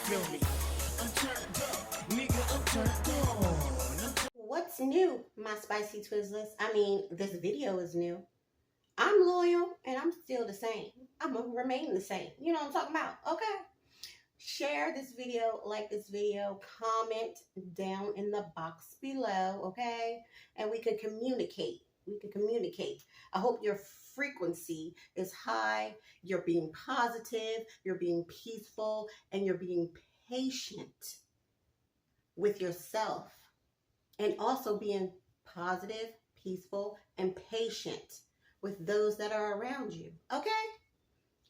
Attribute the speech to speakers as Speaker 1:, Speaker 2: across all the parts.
Speaker 1: feel me? I'm turned up, nigga, I'm turned on.
Speaker 2: What's new, my spicy Twizzlers? I mean, this video is new. I'm loyal and I'm still the same. I'm gonna remain the same. You know what I'm talking about? Okay. Share this video, like this video, comment down in the box below, okay? And we can communicate. I hope your frequency is high, you're being positive, you're being peaceful, and you're being patient with yourself. And also being positive, peaceful, and patient with those that are around you, okay?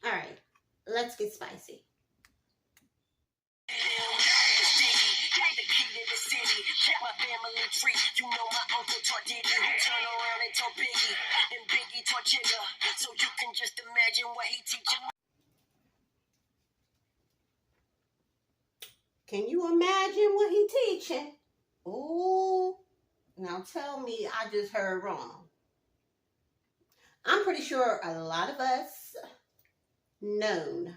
Speaker 2: All right, let's get spicy.
Speaker 3: Kept my family tree. You know my uncle taught Diddy, who turned around and taught Biggie, and Biggie taught Jigga. So you can just imagine what he teaching.
Speaker 2: Can you imagine what he teaching? Ooh, now tell me I just heard wrong. I'm pretty sure a lot of us known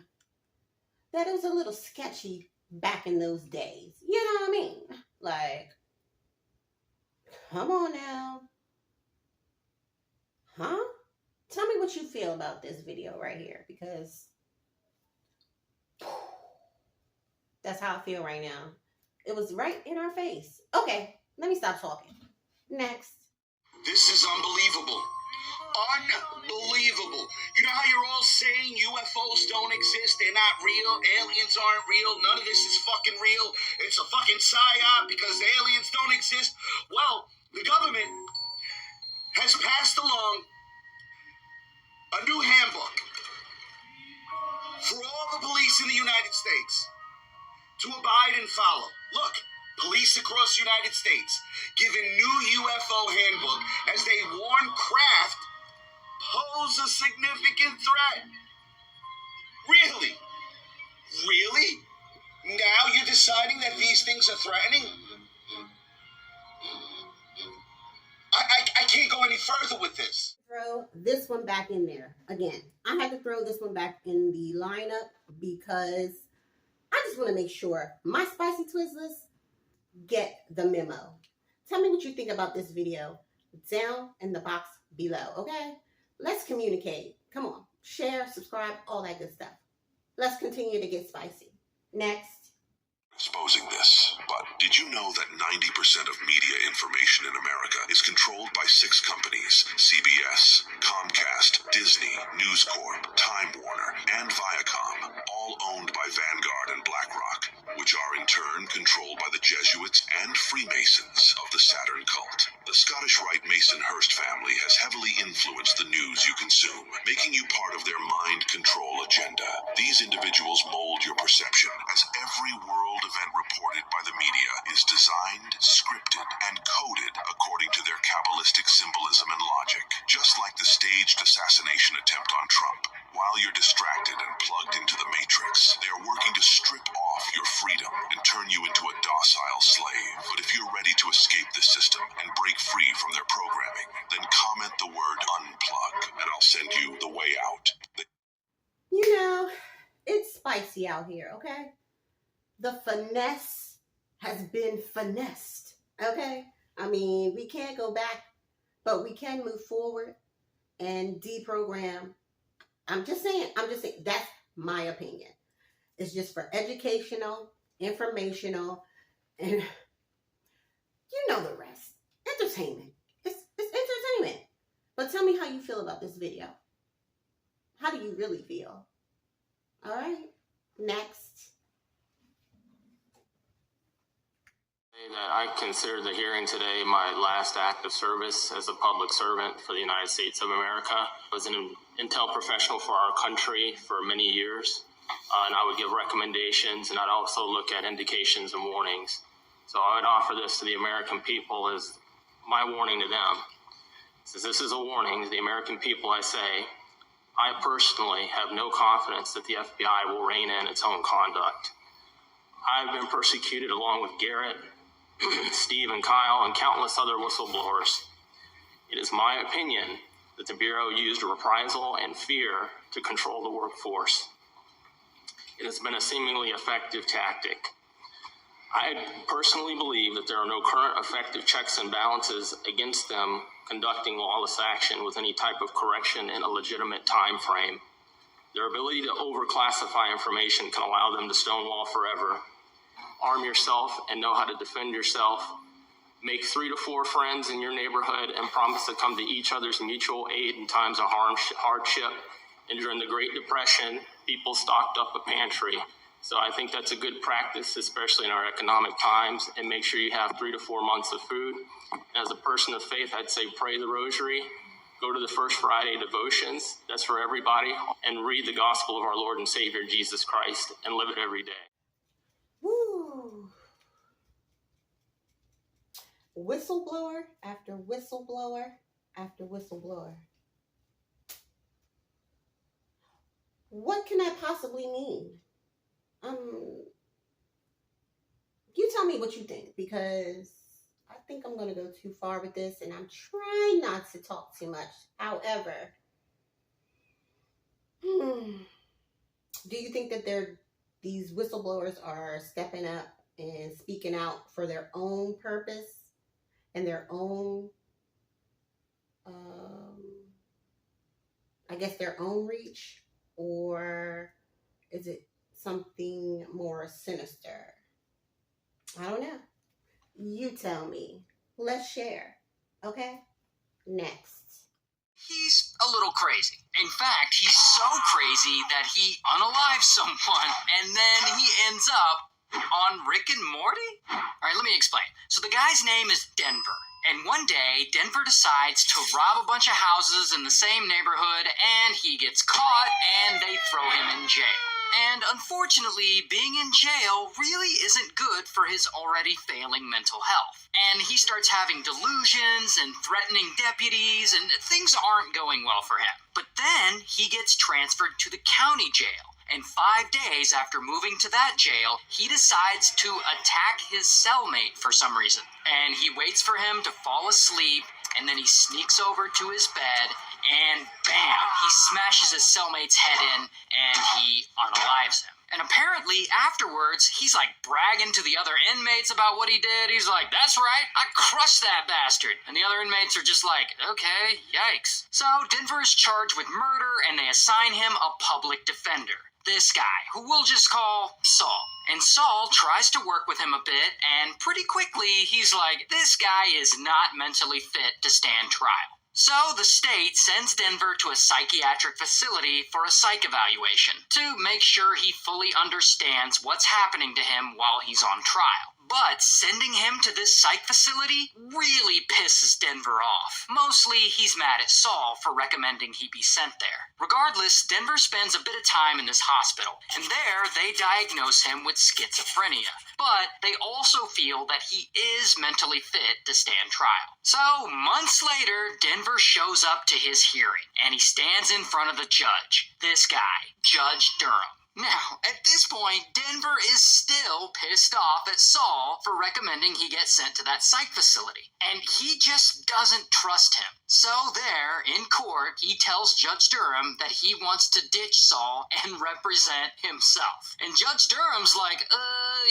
Speaker 2: that it was a little sketchy back in those days. You know what I mean? Like, come on now. Huh? Tell me what you feel about this video right here, because that's how I feel right now. It was right in our face. Okay, let me stop talking. Next.
Speaker 4: This is unbelievable. Unbelievable. You know how you're all saying UFOs don't exist, they're not real, aliens aren't real, none of this is fucking real, it's a fucking psyop because aliens don't exist? Well, the government has passed along a new handbook for all the police in the United States to abide and follow. Look, police across the United States given new UFO handbook as they warn craft pose a significant threat. Really? Really? Now you're deciding that these things are threatening? I can't go any further with this.
Speaker 2: Throw this one back in there. Again, I had to throw this one back in the lineup because I just want to make sure my spicy Twizzlers get the memo. Tell me what you think about this video down in the box below, okay? Let's communicate. Come on. Share, subscribe, all that good stuff. Let's continue to get spicy. Next.
Speaker 5: Exposing this, but did you know that 90% of media information in America is controlled by 6 companies: CBS, Comcast, Disney, News Corp, Time Warner, and Viacom, all owned by Vanguard and BlackRock, which are in turn controlled by the Jesuits and Freemasons of the Saturn cult. The Scottish Rite Mason-Hearst family has heavily influenced the news you consume, making you part of their mind control agenda. These individuals mold your perception, as every world event reported by the media is designed, scripted, and coded according to their Kabbalistic symbolism and logic. Just like the staged assassination attempt on Trump, while you're distracted and plugged into the Matrix, they are working to strip off your freedom and turn you into a docile slave. But if you're ready to escape the system and break free from their programming, then comment the word unplug, and I'll send you the way out.
Speaker 2: You know, it's spicy out here, okay? The finesse has been finessed, okay? I mean, we can't go back, but we can move forward and deprogram. I'm just saying, that's my opinion. It's just for educational, informational, and you know the rest. Entertainment. It's entertainment. But tell me how you feel about this video. How do you really feel? All right, next.
Speaker 6: That I consider the hearing today my last act of service as a public servant for the United States of America. I was an intel professional for our country for many years, and I would give recommendations, and I'd also look at indications and warnings. So I would offer this to the American people as my warning to them. Since this is a warning to the American people, I say, I personally have no confidence that the FBI will rein in its own conduct. I've been persecuted along with Garrett, Steve and Kyle, and countless other whistleblowers. It is my opinion that the Bureau used reprisal and fear to control the workforce. It has been a seemingly effective tactic. I personally believe that there are no current effective checks and balances against them conducting lawless action with any type of correction in a legitimate time frame. Their ability to overclassify information can allow them to stonewall forever. Arm yourself and know how to defend yourself. Make 3 to 4 friends in your neighborhood and promise to come to each other's mutual aid in times of hardship. And during the Great Depression, people stocked up a pantry. So I think that's a good practice, especially in our economic times, and make sure you have 3 to 4 months of food. As a person of faith, I'd say pray the rosary, go to the First Friday devotions, that's for everybody, and read the gospel of our Lord and Savior Jesus Christ and live it every day.
Speaker 2: Woo! Whistleblower after whistleblower after whistleblower. What can that possibly mean? You tell me what you think, because I think I'm going to go too far with this, and I'm trying not to talk too much. However, do you think that these whistleblowers are stepping up and speaking out for their own purpose and their own, I guess, their own reach? Or is it something more sinister? I don't know. You tell me. Let's share. Okay? Next.
Speaker 7: He's a little crazy. In fact, he's so crazy that he unalives someone and then he ends up on Rick and Morty? Alright, let me explain. So the guy's name is Denver. And one day, Denver decides to rob a bunch of houses in the same neighborhood, and he gets caught, and they throw him in jail. And unfortunately, being in jail really isn't good for his already failing mental health. And he starts having delusions and threatening deputies, and things aren't going well for him. But then, he gets transferred to the county jail. And 5 days after moving to that jail, he decides to attack his cellmate for some reason. And he waits for him to fall asleep, and then he sneaks over to his bed, and bam, he smashes his cellmate's head in, and he unalives him. And apparently, afterwards, he's like bragging to the other inmates about what he did. He's like, that's right, I crushed that bastard. And the other inmates are just like, okay, yikes. So Denver is charged with murder, and they assign him a public defender. This guy, who we'll just call Saul. And Saul tries to work with him a bit, and pretty quickly, he's like, this guy is not mentally fit to stand trial. So the state sends Denver to a psychiatric facility for a psych evaluation to make sure he fully understands what's happening to him while he's on trial. But sending him to this psych facility really pisses Denver off. Mostly, he's mad at Saul for recommending he be sent there. Regardless, Denver spends a bit of time in this hospital, and there they diagnose him with schizophrenia. But they also feel that he is mentally fit to stand trial. So, months later, Denver shows up to his hearing, and he stands in front of the judge. This guy, Judge Durham. Now, at this point, Denver is still pissed off at Saul for recommending he get sent to that psych facility, and he just doesn't trust him. So there, in court, he tells Judge Durham that he wants to ditch Saul and represent himself. And Judge Durham's like,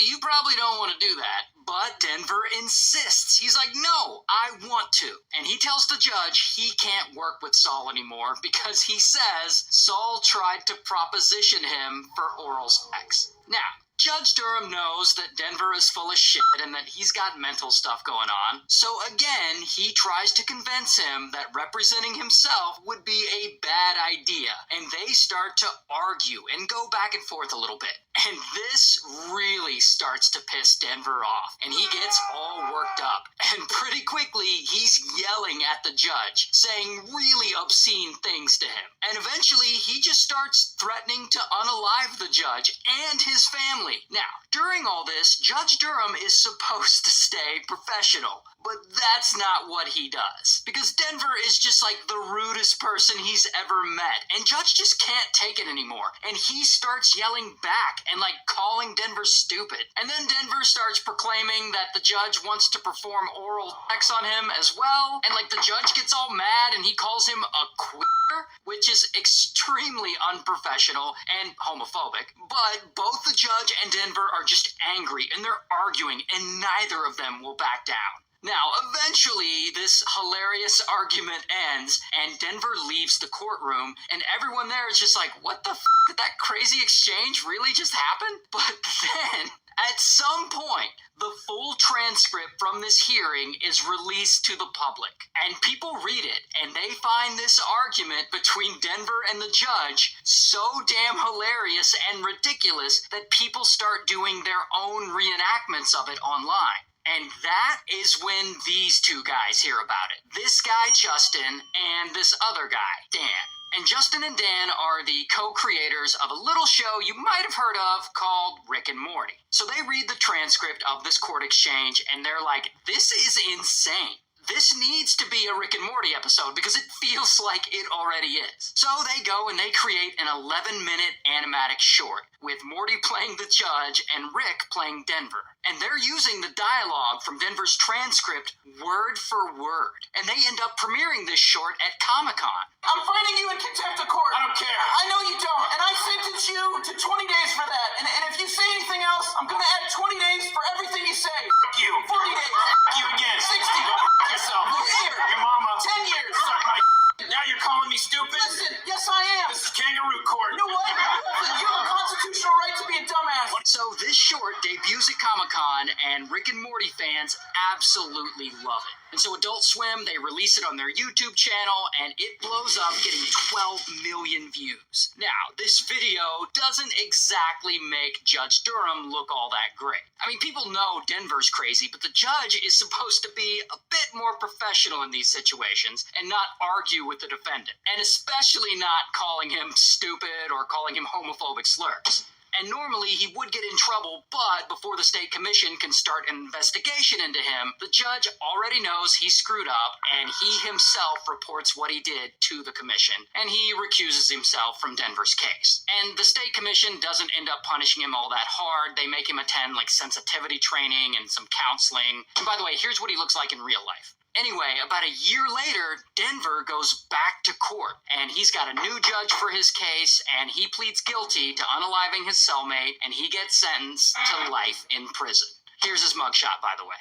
Speaker 7: you probably don't want to do that. But Denver insists. He's like, no, I want to. And he tells the judge he can't work with Saul anymore because he says Saul tried to proposition him for oral sex. Now, Judge Durham knows that Denver is full of shit and that he's got mental stuff going on. So again, he tries to convince him that representing himself would be a bad idea. And they start to argue and go back and forth a little bit. And this really starts to piss Denver off. And he gets all worked up. And pretty quickly, he's yelling at the judge, saying really obscene things to him. And eventually, he just starts threatening to unalive the judge and his family. Now, during all this, Judge Durham is supposed to stay professional, but that's not what he does. Because Denver is just like the rudest person he's ever met, and Judge just can't take it anymore. And he starts yelling back and like calling Denver stupid. And then Denver starts proclaiming that the judge wants to perform oral sex on him as well. And like the judge gets all mad and he calls him a queer which is extremely unprofessional and homophobic. But both the judge and Denver are just angry and they're arguing, and neither of them will back down. Now, eventually, this hilarious argument ends, and Denver leaves the courtroom, and everyone there is just like, what the f***, did that crazy exchange really just happen? But then, at some point, the full transcript from this hearing is released to the public, and people read it, and they find this argument between Denver and the judge so damn hilarious and ridiculous that people start doing their own reenactments of it online. And that is when these two guys hear about it. This guy, Justin, and this other guy, Dan. And Justin and Dan are the co-creators of a little show you might have heard of called Rick and Morty. So they read the transcript of this court exchange and they're like, this is insane. This needs to be a Rick and Morty episode because it feels like it already is. So they go and they create an 11-minute animatic short with Morty playing the judge and Rick playing Denver. And they're using the dialogue from Denver's transcript word for word. And they end up premiering this short at Comic-Con.
Speaker 1: I'm finding you in contempt of court. I don't care. I know you don't. And I sentence you to 20 days for that. And if you say anything else, I'm going to add 20 days for everything you say. F*** you. 40 days. F*** you again. 60. Go f*** yourself. Here. Your mama. 10 years. Suck my Now you're calling me stupid? Listen, yes I am. This is kangaroo court. You know what? You have a constitutional right to be a dumbass.
Speaker 7: So this short debuts at Comic-Con, and Rick and Morty fans absolutely love it. And so Adult Swim, they release it on their YouTube channel, and it blows up, getting 12 million views. Now, this video doesn't exactly make Judge Durham look all that great. I mean, people know Denver's crazy, but the judge is supposed to be a bit more professional in these situations and not argue with the defendant, and especially not calling him stupid or calling him homophobic slurs. And normally he would get in trouble, but before the state commission can start an investigation into him, the judge already knows he screwed up, and he himself reports what he did to the commission, and he recuses himself from Denver's case. And the state commission doesn't end up punishing him all that hard. They make him attend like sensitivity training and some counseling. And by the way, here's what he looks like in real life. Anyway, about a year later, Denver goes back to court, and he's got a new judge for his case, and he pleads guilty to unaliving his cellmate, and he gets sentenced to life in prison. Here's his mugshot, by the way.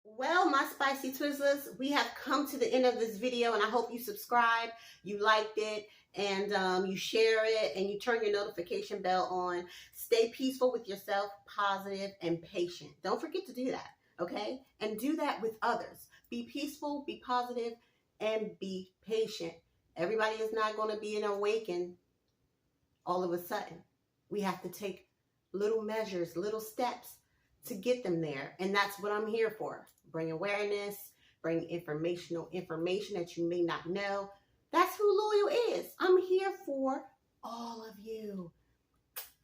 Speaker 2: Well, my spicy Twizzlers, we have come to the end of this video, and I hope you subscribe, you liked it, and you share it, and you turn your notification bell on. Stay peaceful with yourself, positive, and patient. Don't forget to do that. Okay? And do that with others. Be peaceful, be positive, and be patient. Everybody is not going to be an awaken all of a sudden. We have to take little measures, little steps to get them there. And that's what I'm here for. Bring awareness, bring information that you may not know. That's who Loyal is. I'm here for all of you.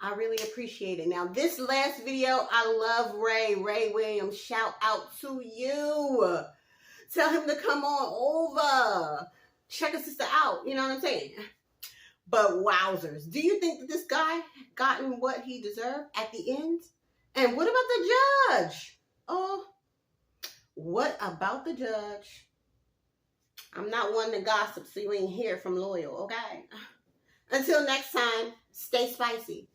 Speaker 2: I really appreciate it. Now, this last video, I love Ray Williams. Shout out to you. Tell him to come on over. Check a sister out. You know what I'm saying? But wowzers. Do you think that this guy gotten what he deserved at the end? And what about the judge? Oh, what about the judge? I'm not one to gossip, so you ain't hear from Loyal, okay? Until next time, stay spicy.